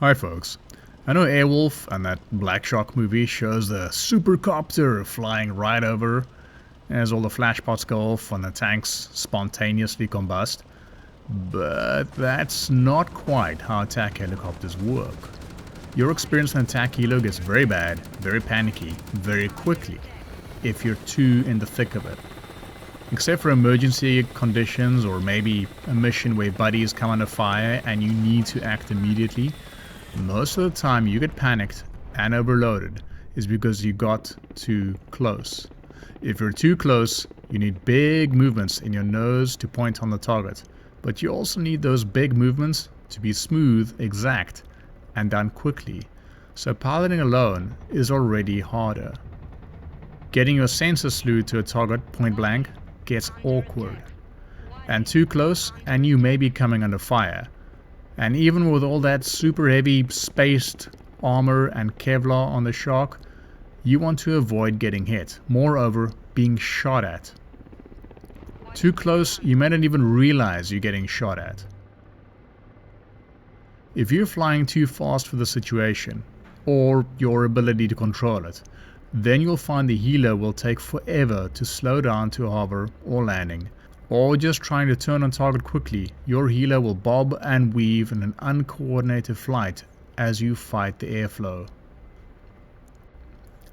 Hi folks. I know Airwolf and that Black Shark movie shows the supercopter flying right over as all the flashpots go off and the tanks spontaneously combust, but that's not quite how attack helicopters work. Your experience in attack helo gets very bad, very panicky, very quickly if you're too in the thick of it. Except for emergency conditions or maybe a mission where buddies come under fire and you need to act immediately, most of the time you get panicked and overloaded is because you got too close. If you're too close, you need big movements in your nose to point on the target, but you also need those big movements to be smooth, exact, and done quickly. So piloting alone is already harder. Getting your sensor slew to a target point blank gets awkward. And too close and you may be coming under fire. And even with all that super heavy spaced armor and Kevlar on the Shark, you want to avoid getting hit, moreover being shot at. Too close, you may not even realize you're getting shot at. If you're flying too fast for the situation, or your ability to control it, then you'll find the helo will take forever to slow down to hover or landing. Or just trying to turn on target quickly, your helo will bob and weave in an uncoordinated flight as you fight the airflow.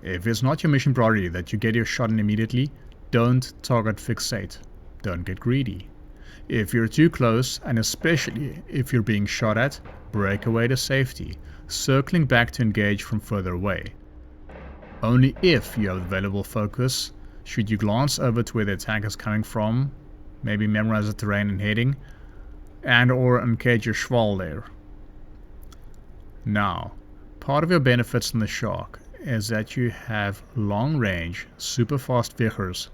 If it's not your mission priority that you get your shot in immediately, don't target fixate. Don't get greedy. If you're too close, and especially if you're being shot at, break away to safety, circling back to engage from further away. Only if you have available focus, should you glance over to where the attack is coming from, maybe memorize the terrain and heading, and or engage your schwal there. Now, part of your benefits in the Shark is that you have long range, super fast vehicles,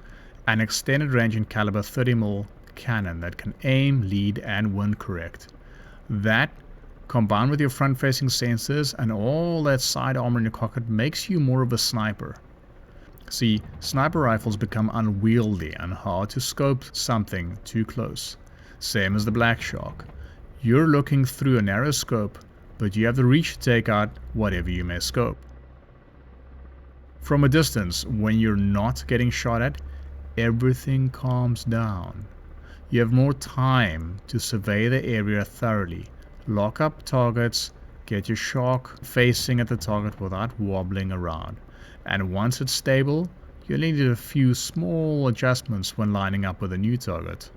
and extended range and caliber 30mm cannon that can aim, lead and wind correct. That, combined with your front facing sensors and all that side armor in your cockpit, makes you more of a sniper. See, sniper rifles become unwieldy and hard to scope something too close. Same as the Black Shark. You're looking through a narrow scope, but you have the reach to take out whatever you may scope. From a distance, when you're not getting shot at, everything calms down. You have more time to survey the area thoroughly, lock up targets, get your Shark facing at the target without wobbling around. And once it's stable, you'll need a few small adjustments when lining up with a new target.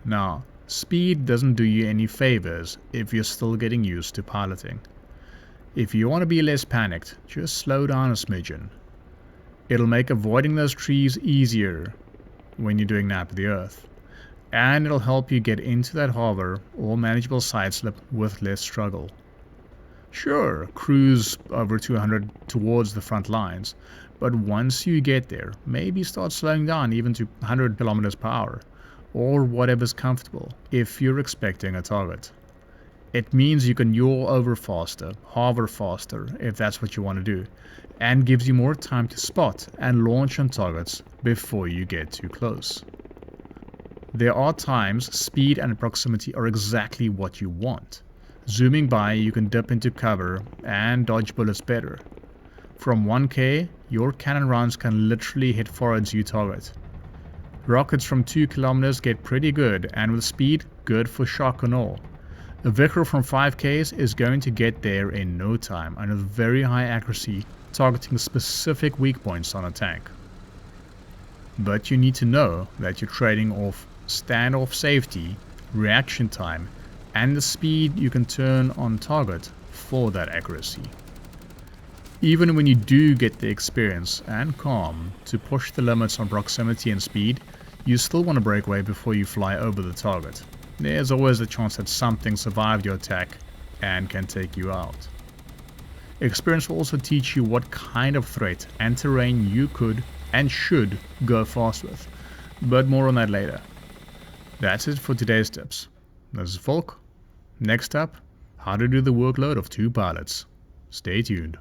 Now, speed doesn't do you any favors if you're still getting used to piloting. If you want to be less panicked, just slow down a smidgen. It'll make avoiding those trees easier when you're doing Nap of the Earth. And it'll help you get into that harbor or manageable sideslip with less struggle. Sure, cruise over 200 towards the front lines, but once you get there, maybe start slowing down even to 100 kilometers per hour, or whatever's comfortable, if you're expecting a target. It means you can yaw over faster, hover faster, if that's what you want to do, and gives you more time to spot and launch on targets before you get too close. There are times speed and proximity are exactly what you want. Zooming by, you can dip into cover and dodge bullets better. From 1k, your cannon rounds can literally hit forwards you target. Rockets from 2 kilometers get pretty good, and with speed, good for shock and awe. A vehicle from 5ks is going to get there in no time and with very high accuracy, targeting specific weak points on a tank. But you need to know that you're trading off standoff safety, reaction time, and the speed you can turn on target for that accuracy. Even when you do get the experience and calm to push the limits on proximity and speed, you still want to break away before you fly over the target. There's always a chance that something survived your attack and can take you out. Experience will also teach you what kind of threat and terrain you could and should go fast with, but more on that later. That's it for today's tips. This is Volk. Next up, how to do the workload of 2 pilots. Stay tuned.